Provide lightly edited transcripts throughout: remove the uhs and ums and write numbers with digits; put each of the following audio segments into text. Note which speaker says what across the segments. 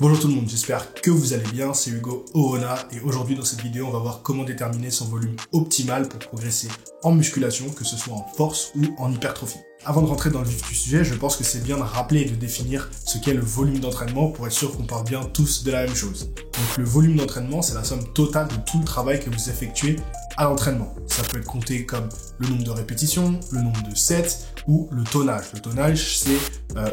Speaker 1: Bonjour tout le monde, j'espère que vous allez bien, c'est Hugo Ohona et aujourd'hui dans cette vidéo on va voir comment déterminer son volume optimal pour progresser en musculation, que ce soit en force ou en hypertrophie. Avant de rentrer dans le vif du sujet, je pense que c'est bien de rappeler et de définir ce qu'est le volume d'entraînement pour être sûr qu'on parle bien tous de la même chose. Donc le volume d'entraînement, c'est la somme totale de tout le travail que vous effectuez à l'entraînement. Ça peut être compté comme le nombre de répétitions, le nombre de sets ou le tonnage. Le tonnage, c'est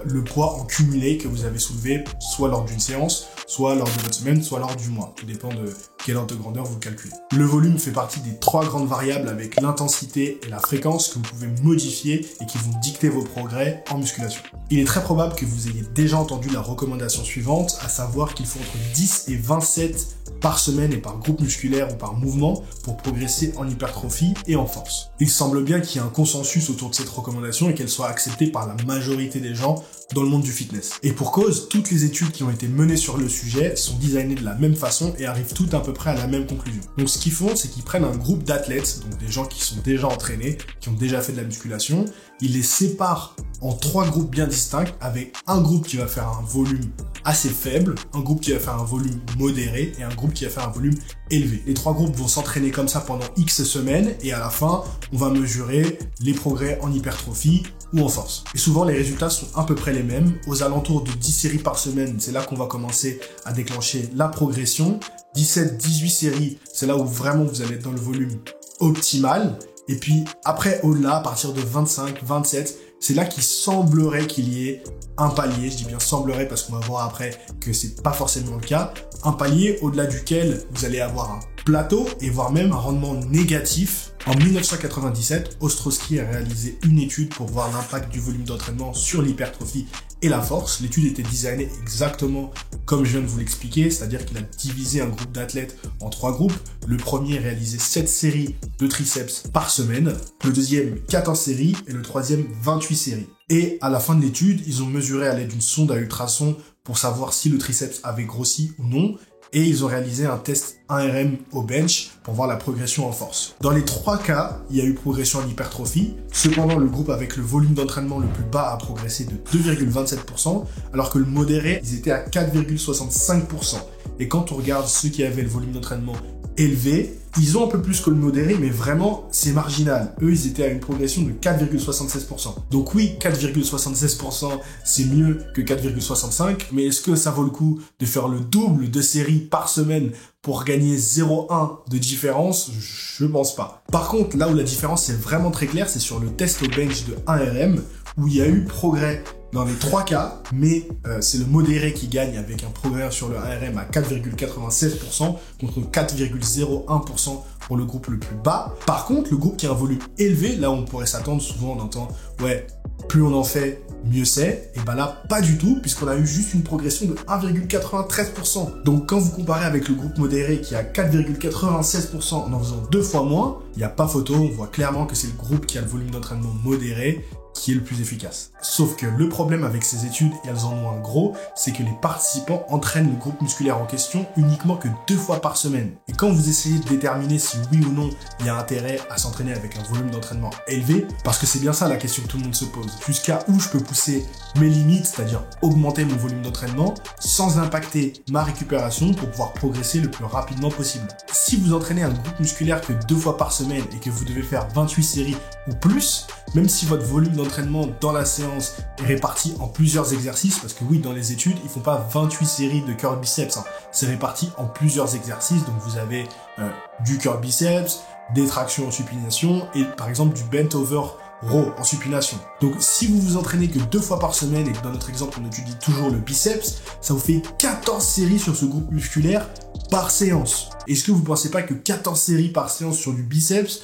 Speaker 1: le poids en cumulé que vous avez soulevé soit lors d'une séance, soit lors de votre semaine, soit lors du mois. Tout dépend de quel ordre de grandeur vous calculez. Le volume fait partie des 3 grandes variables avec l'intensité et la fréquence que vous pouvez modifier et qui vont dicter vos progrès en musculation. Il est très probable que vous ayez déjà entendu la recommandation suivante, à savoir qu'il faut entre 10 et 20 sets par semaine et par groupe musculaire ou par mouvement pour progresser en hypertrophie et en force. Il semble bien qu'il y ait un consensus autour de cette recommandation et qu'elle soit acceptée par la majorité des gens dans le monde du fitness. Et pour cause, toutes les études qui ont été menées sur le sujet sont designées de la même façon et arrivent toutes à peu près à la même conclusion. Donc ce qu'ils font, c'est qu'ils prennent un groupe d'athlètes, donc des gens qui sont déjà entraînés, qui ont déjà fait de la musculation, ils les séparent en 3 groupes bien distincts, avec un groupe qui va faire un volume assez faible, un groupe qui va faire un volume modéré et un groupe qui va faire un volume élevé. Les 3 groupes vont s'entraîner comme ça pendant X semaines et à la fin, on va mesurer les progrès en hypertrophie ou en force. Et souvent, les résultats sont à peu près les mêmes. Aux alentours de 10 séries par semaine, c'est là qu'on va commencer à déclencher la progression. 17-18 séries, c'est là où vraiment vous allez être dans le volume optimal. Et puis après, au-delà, à partir de 25-27, c'est là qu'il semblerait qu'il y ait un palier, je dis bien semblerait parce qu'on va voir après que c'est pas forcément le cas, un palier au-delà duquel vous allez avoir un plateau et voire même un rendement négatif. En 1997, Ostrowski a réalisé une étude pour voir l'impact du volume d'entraînement sur l'hypertrophie et la force. L'étude était designée exactement comme je viens de vous l'expliquer, c'est-à-dire qu'il a divisé un groupe d'athlètes en 3 groupes. Le premier réalisait 7 séries de triceps par semaine, le deuxième 14 séries et le troisième 28 séries. Et à la fin de l'étude, ils ont mesuré à l'aide d'une sonde à ultrasons pour savoir si le triceps avait grossi ou non. Et ils ont réalisé un test 1RM au bench pour voir la progression en force. Dans les 3 cas, il y a eu progression en hypertrophie. Cependant, le groupe avec le volume d'entraînement le plus bas a progressé de 2,27%, alors que le modéré, ils étaient à 4,65%. Et quand on regarde ceux qui avaient le volume d'entraînement élevé, ils ont un peu plus que le modéré, mais vraiment, c'est marginal. Eux, ils étaient à une progression de 4,76%. Donc oui, 4,76%, c'est mieux que 4,65%, mais est-ce que ça vaut le coup de faire le double de séries par semaine pour gagner 0,1 de différence? Je pense pas. Par contre, là où la différence est vraiment très claire, c'est sur le test au bench de 1RM, où il y a eu progrès dans les 3 cas, mais c'est le modéré qui gagne avec un progrès sur le 1RM à 4,96% contre 4,01% pour le groupe le plus bas. Par contre, le groupe qui a un volume élevé, là où on pourrait s'attendre, souvent on entend « ouais, plus on en fait, mieux c'est », et ben là, pas du tout, puisqu'on a eu juste une progression de 1,93%. Donc quand vous comparez avec le groupe modéré qui a 4,96% en en faisant 2 fois moins, il n'y a pas photo, on voit clairement que c'est le groupe qui a le volume d'entraînement modéré qui est le plus efficace. Sauf que le problème avec ces études, et elles en ont un gros, c'est que les participants entraînent le groupe musculaire en question uniquement que 2 fois par semaine. Et quand vous essayez de déterminer si oui ou non il y a intérêt à s'entraîner avec un volume d'entraînement élevé, parce que c'est bien ça la question que tout le monde se pose, jusqu'à où je peux pousser mes limites, c'est-à-dire augmenter mon volume d'entraînement sans impacter ma récupération pour pouvoir progresser le plus rapidement possible. Si vous entraînez un groupe musculaire que 2 fois par semaine et que vous devez faire 28 séries ou plus, même si votre volume d'entraînement dans la séance est réparti en plusieurs exercices, parce que oui, dans les études, ils font pas 28 séries de curl biceps, hein. C'est réparti en plusieurs exercices, donc vous avez du curl biceps, des tractions en supination et par exemple du bent over row en supination. Donc si vous vous entraînez que 2 fois par semaine et que dans notre exemple on étudie toujours le biceps, ça vous fait 14 séries sur ce groupe musculaire par séance. Est-ce que vous pensez pas que 14 séries par séance sur du biceps,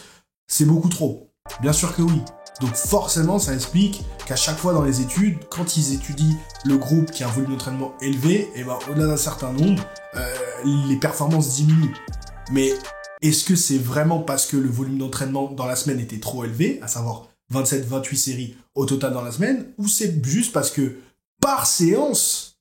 Speaker 1: c'est beaucoup trop? Bien sûr que oui. Donc forcément, ça explique qu'à chaque fois dans les études, quand ils étudient le groupe qui a un volume d'entraînement élevé, et ben au-delà d'un certain nombre, les performances diminuent. Mais est-ce que c'est vraiment parce que le volume d'entraînement dans la semaine était trop élevé, à savoir 27-28 séries au total dans la semaine, ou c'est juste parce que par séance,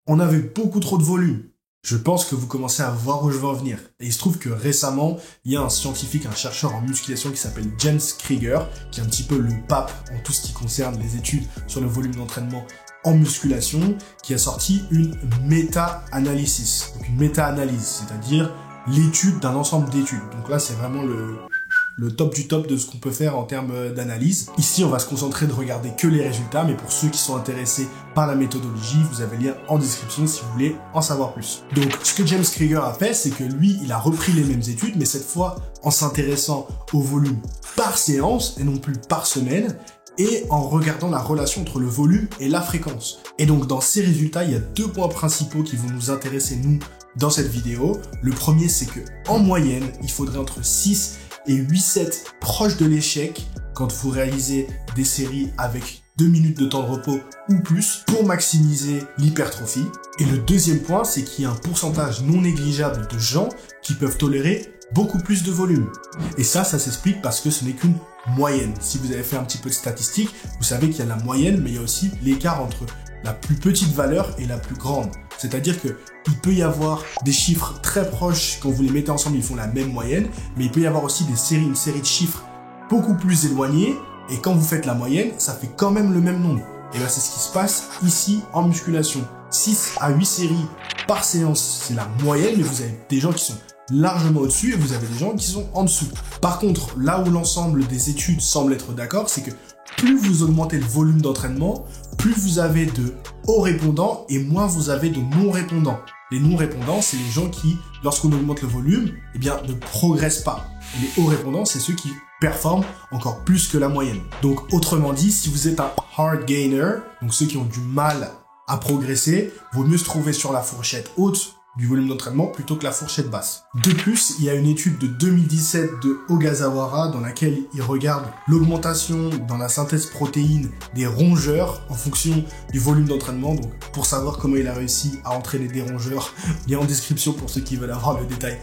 Speaker 1: on avait beaucoup trop de volume? Je pense que vous commencez à voir où je veux en venir. Et il se trouve que récemment, il y a un scientifique, un chercheur en musculation qui s'appelle James Krieger, qui est un petit peu le pape en tout ce qui concerne les études sur le volume d'entraînement en musculation qui a sorti une méta-analysis. Donc une méta-analyse, c'est-à-dire l'étude d'un ensemble d'études. Donc là, c'est vraiment le top du top de ce qu'on peut faire en termes d'analyse. Ici, on va se concentrer de regarder que les résultats, mais pour ceux qui sont intéressés par la méthodologie, vous avez le lien en description si vous voulez en savoir plus. Donc, ce que James Krieger a fait, c'est que lui, il a repris les mêmes études, mais cette fois en s'intéressant au volume par séance et non plus par semaine, et en regardant la relation entre le volume et la fréquence. Et donc, dans ces résultats, il y a 2 points principaux qui vont nous intéresser, nous, dans cette vidéo. Le premier, c'est que en moyenne, il faudrait entre 6 et 8 sets proches de l'échec quand vous réalisez des séries avec 2 minutes de temps de repos ou plus pour maximiser l'hypertrophie. Et le deuxième point, c'est qu'il y a un pourcentage non négligeable de gens qui peuvent tolérer beaucoup plus de volume. Et ça s'explique parce que ce n'est qu'une moyenne. Si vous avez fait un petit peu de statistiques, vous savez qu'il y a la moyenne, mais il y a aussi l'écart entre la plus petite valeur et la plus grande. C'est-à-dire que il peut y avoir des chiffres très proches, quand vous les mettez ensemble, ils font la même moyenne, mais il peut y avoir aussi une série de chiffres beaucoup plus éloignés, et quand vous faites la moyenne, ça fait quand même le même nombre. Et bien c'est ce qui se passe ici en musculation. 6 à 8 séries par séance, c'est la moyenne, mais vous avez des gens qui sont largement au-dessus et vous avez des gens qui sont en dessous. Par contre, là où l'ensemble des études semble être d'accord, c'est que plus vous augmentez le volume d'entraînement, plus vous avez de hauts répondants et moins vous avez de non-répondants. Les non-répondants, c'est les gens qui, lorsqu'on augmente le volume, eh bien, ne progressent pas. Et les hauts répondants, c'est ceux qui performent encore plus que la moyenne. Donc, autrement dit, si vous êtes un hard gainer, donc ceux qui ont du mal à progresser, vaut mieux se trouver sur la fourchette haute du volume d'entraînement plutôt que la fourchette basse. De plus, il y a une étude de 2017 de Ogasawara dans laquelle il regarde l'augmentation dans la synthèse protéine des rongeurs en fonction du volume d'entraînement. Donc, pour savoir comment il a réussi à entraîner des rongeurs, lien en description pour ceux qui veulent avoir le détail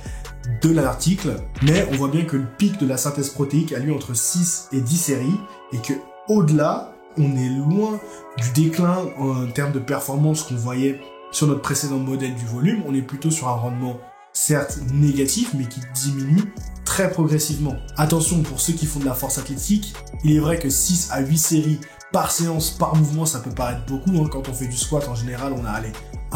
Speaker 1: de l'article. Mais on voit bien que le pic de la synthèse protéique a lieu entre 6 et 10 séries et que au-delà, on est loin du déclin en termes de performance qu'on voyait sur notre précédent modèle du volume. On est plutôt sur un rendement certes négatif, mais qui diminue très progressivement. Attention, pour ceux qui font de la force athlétique, il est vrai que 6 à 8 séries par séance, par mouvement, ça peut paraître beaucoup. Quand on fait du squat, en général, on a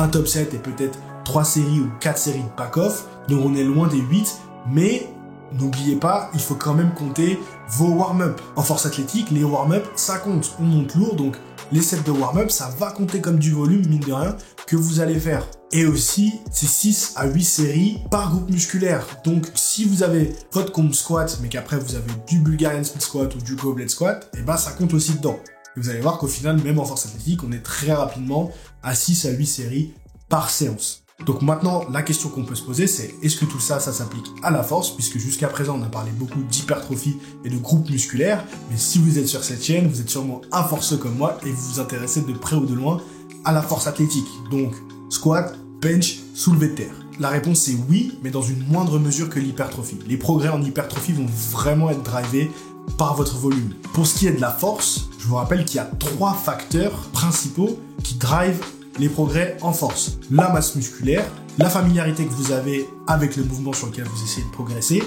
Speaker 1: un top set et peut-être 3 séries ou 4 séries de back-off. Donc on est loin des 8, mais n'oubliez pas, il faut quand même compter vos warm-up. En force athlétique, les warm-up, ça compte. On monte lourd, donc les sets de warm-up, ça va compter comme du volume, mine de rien, que vous allez faire. Et aussi, c'est 6 à 8 séries par groupe musculaire. Donc, si vous avez votre comp squat, mais qu'après vous avez du Bulgarian split squat ou du goblet squat, et ben ça compte aussi dedans. Et vous allez voir qu'au final, même en force athlétique, on est très rapidement à 6 à 8 séries par séance. Donc maintenant, la question qu'on peut se poser, c'est est-ce que tout ça, ça s'applique à la force, puisque jusqu'à présent, on a parlé beaucoup d'hypertrophie et de groupes musculaires, mais si vous êtes sur cette chaîne, vous êtes sûrement un forceux comme moi et vous vous intéressez de près ou de loin à la force athlétique. Donc, squat, bench, soulevé de terre. La réponse est oui, mais dans une moindre mesure que l'hypertrophie. Les progrès en hypertrophie vont vraiment être drivés par votre volume. Pour ce qui est de la force, je vous rappelle qu'il y a 3 facteurs principaux qui drivent les progrès en force. La masse musculaire, la familiarité que vous avez avec le mouvement sur lequel vous essayez de progresser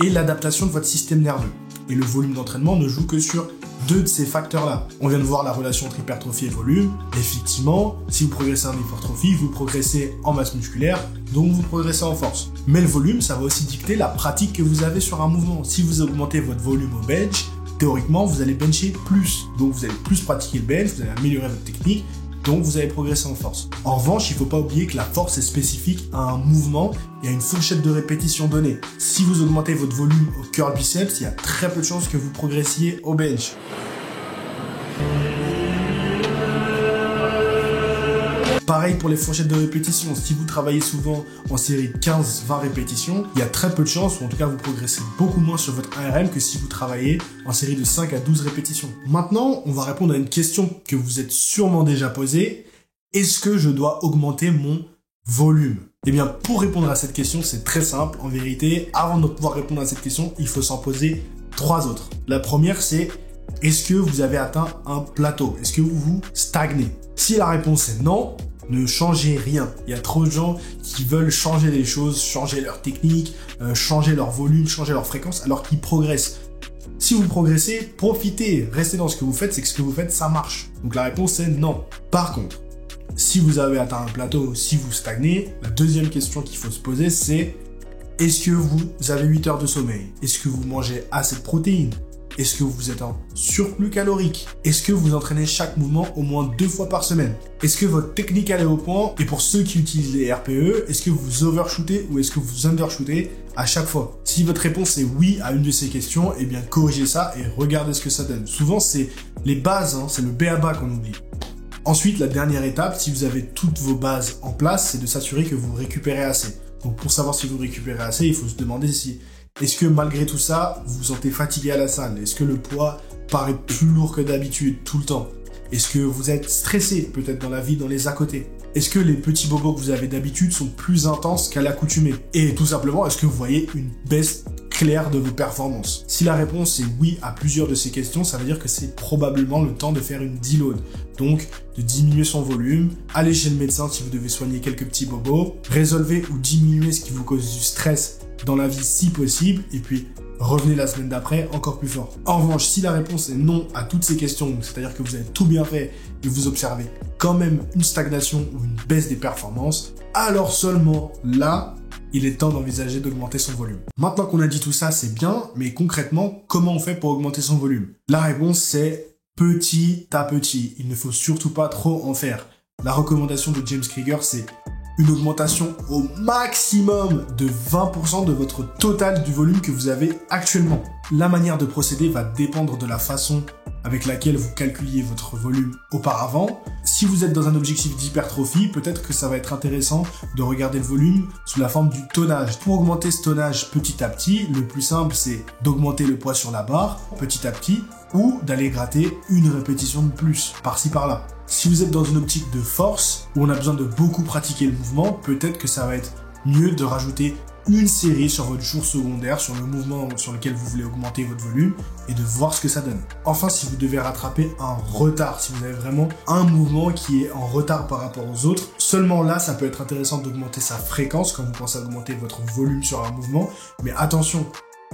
Speaker 1: et l'adaptation de votre système nerveux. Et le volume d'entraînement ne joue que sur 2 de ces facteurs-là. On vient de voir la relation entre hypertrophie et volume. Effectivement, si vous progressez en hypertrophie, vous progressez en masse musculaire, donc vous progressez en force. Mais le volume, ça va aussi dicter la pratique que vous avez sur un mouvement. Si vous augmentez votre volume au bench, théoriquement, vous allez bencher plus. Donc vous allez plus pratiquer le bench, vous allez améliorer votre technique, donc vous allez progresser en force. En revanche, il ne faut pas oublier que la force est spécifique à un mouvement et à une fourchette de répétition donnée. Si vous augmentez votre volume au curl biceps, il y a très peu de chances que vous progressiez au bench. Pareil pour les fourchettes de répétition, si vous travaillez souvent en série de 15-20 répétitions, il y a très peu de chances, ou en tout cas vous progressez beaucoup moins sur votre ARM que si vous travaillez en série de 5 à 12 répétitions. Maintenant, on va répondre à une question que vous êtes sûrement déjà posée. Est-ce que je dois augmenter mon volume? Eh bien, pour répondre à cette question, c'est très simple. En vérité, avant de pouvoir répondre à cette question, il faut s'en poser 3 autres. La première, c'est est-ce que vous avez atteint un plateau? Est-ce que vous vous stagnez? Si la réponse est non, ne changez rien. Il y a trop de gens qui veulent changer les choses, changer leur technique, changer leur volume, changer leur fréquence, alors qu'ils progressent. Si vous progressez, profitez, restez dans ce que vous faites, c'est que ce que vous faites, ça marche. Donc la réponse est non. Par contre, si vous avez atteint un plateau, si vous stagnez, la deuxième question qu'il faut se poser, c'est est-ce que vous avez 8 heures de sommeil? Est-ce que vous mangez assez de protéines? Est-ce que vous êtes en surplus calorique? Est-ce que vous entraînez chaque mouvement au moins 2 fois par semaine? Est-ce que votre technique elle est au point? Et pour ceux qui utilisent les RPE, est-ce que vous overshootez ou est-ce que vous undershootez à chaque fois? Si votre réponse est oui à une de ces questions, eh bien corrigez ça et regardez ce que ça donne. Souvent c'est les bases, c'est le b.a.-ba qu'on oublie. Ensuite, la dernière étape, si vous avez toutes vos bases en place, c'est de s'assurer que vous récupérez assez. Donc pour savoir si vous récupérez assez, il faut se demander si est-ce que malgré tout ça, vous vous sentez fatigué à la salle? Est-ce que le poids paraît plus lourd que d'habitude tout le temps? Est-ce que vous êtes stressé peut-être dans la vie, dans les à côté? Est-ce que les petits bobos que vous avez d'habitude sont plus intenses qu'à l'accoutumée? Et tout simplement, est-ce que vous voyez une baisse claire de vos performances? Si la réponse est oui à plusieurs de ces questions, ça veut dire que c'est probablement le temps de faire une deload. Donc, de diminuer son volume, aller chez le médecin si vous devez soigner quelques petits bobos, résolver ou diminuer ce qui vous cause du stress dans la vie si possible, et puis revenez la semaine d'après encore plus fort. En revanche, si la réponse est non à toutes ces questions, c'est-à-dire que vous avez tout bien fait et vous observez quand même une stagnation ou une baisse des performances, alors seulement là, il est temps d'envisager d'augmenter son volume. Maintenant qu'on a dit tout ça, c'est bien, mais concrètement, comment on fait pour augmenter son volume? La réponse, c'est petit à petit. Il ne faut surtout pas trop en faire. La recommandation de James Krieger, c'est une augmentation au maximum de 20% de votre total du volume que vous avez actuellement. La manière de procéder va dépendre de la façon avec laquelle vous calculiez votre volume auparavant. Si vous êtes dans un objectif d'hypertrophie, peut-être que ça va être intéressant de regarder le volume sous la forme du tonnage. Pour augmenter ce tonnage petit à petit, le plus simple c'est d'augmenter le poids sur la barre petit à petit ou d'aller gratter une répétition de plus, par-ci par-là. Si vous êtes dans une optique de force, où on a besoin de beaucoup pratiquer le mouvement, peut-être que ça va être mieux de rajouter une série sur votre jour secondaire, sur le mouvement sur lequel vous voulez augmenter votre volume, et de voir ce que ça donne. Enfin, si vous devez rattraper un retard, si vous avez vraiment un mouvement qui est en retard par rapport aux autres, seulement là, ça peut être intéressant d'augmenter sa fréquence quand vous pensez augmenter votre volume sur un mouvement, mais attention,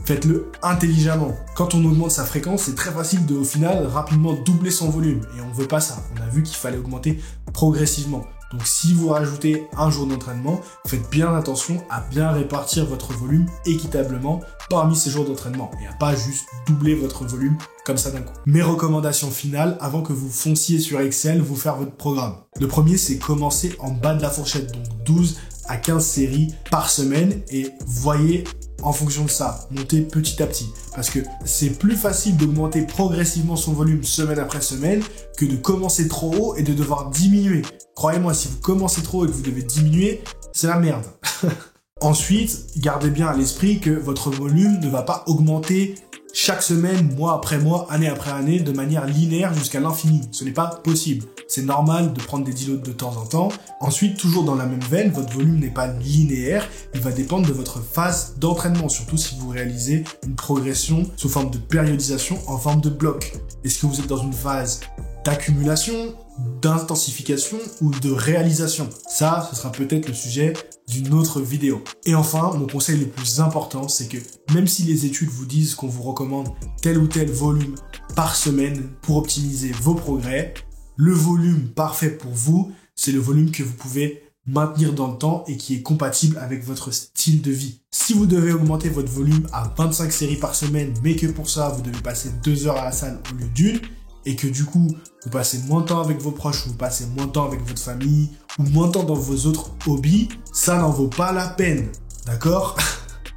Speaker 1: faites-le intelligemment. Quand on augmente sa fréquence, c'est très facile de, au final, rapidement doubler son volume. Et on ne veut pas ça. On a vu qu'il fallait augmenter progressivement. Donc si vous rajoutez un jour d'entraînement, faites bien attention à bien répartir votre volume équitablement parmi ces jours d'entraînement et à pas juste doubler votre volume comme ça d'un coup. Mes recommandations finales avant que vous fonciez sur Excel, vous faire votre programme. Le premier, c'est commencer en bas de la fourchette, donc 12 à 15 séries par semaine et voyez en fonction de ça, monter petit à petit. Parce que c'est plus facile d'augmenter progressivement son volume semaine après semaine que de commencer trop haut et de devoir diminuer. Croyez-moi, si vous commencez trop haut et que vous devez diminuer, c'est la merde. Ensuite, gardez bien à l'esprit que votre volume ne va pas augmenter chaque semaine, mois après mois, année après année, de manière linéaire jusqu'à l'infini. Ce n'est pas possible. C'est normal de prendre des deloads de temps en temps. Ensuite, toujours dans la même veine, votre volume n'est pas linéaire. Il va dépendre de votre phase d'entraînement, surtout si vous réalisez une progression sous forme de périodisation en forme de bloc. Est-ce que vous êtes dans une phase d'accumulation, d'intensification ou de réalisation? Ça, ce sera peut-être le sujet d'une autre vidéo. Et enfin, mon conseil le plus important, c'est que même si les études vous disent qu'on vous recommande tel ou tel volume par semaine pour optimiser vos progrès, le volume parfait pour vous, c'est le volume que vous pouvez maintenir dans le temps et qui est compatible avec votre style de vie. Si vous devez augmenter votre volume à 25 séries par semaine, mais que pour ça, vous devez passer 2 heures à la salle au lieu d'une, et que du coup, vous passez moins de temps avec vos proches, vous passez moins de temps avec votre famille, ou moins de temps dans vos autres hobbies, ça n'en vaut pas la peine. D'accord?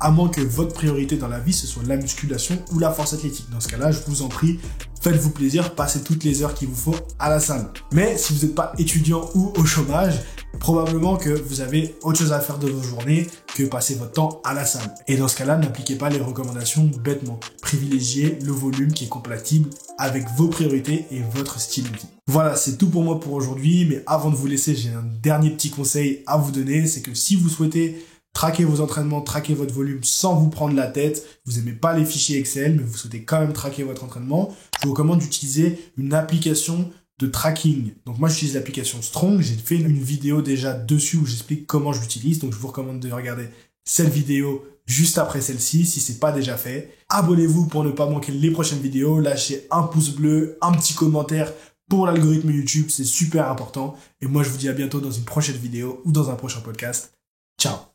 Speaker 1: À moins que votre priorité dans la vie, ce soit la musculation ou la force athlétique. Dans ce cas-là, je vous en prie, faites-vous plaisir, passez toutes les heures qu'il vous faut à la salle. Mais si vous n'êtes pas étudiant ou au chômage, probablement que vous avez autre chose à faire de vos journées que passer votre temps à la salle. Et dans ce cas-là, n'appliquez pas les recommandations bêtement. Privilégiez le volume qui est compatible avec vos priorités et votre style de vie. Voilà, c'est tout pour moi pour aujourd'hui. Mais avant de vous laisser, j'ai un dernier petit conseil à vous donner. C'est que si vous souhaitez traquer vos entraînements, traquer votre volume sans vous prendre la tête, vous aimez pas les fichiers Excel, mais vous souhaitez quand même traquer votre entraînement, je vous recommande d'utiliser une application de tracking. Donc moi, j'utilise l'application Strong. J'ai fait une vidéo déjà dessus où j'explique comment je l'utilise. Donc je vous recommande de regarder cette vidéo juste après celle-ci si c'est pas déjà fait. Abonnez-vous pour ne pas manquer les prochaines vidéos. Lâchez un pouce bleu, un petit commentaire pour l'algorithme YouTube, c'est super important. Et moi, je vous dis à bientôt dans une prochaine vidéo ou dans un prochain podcast. Ciao!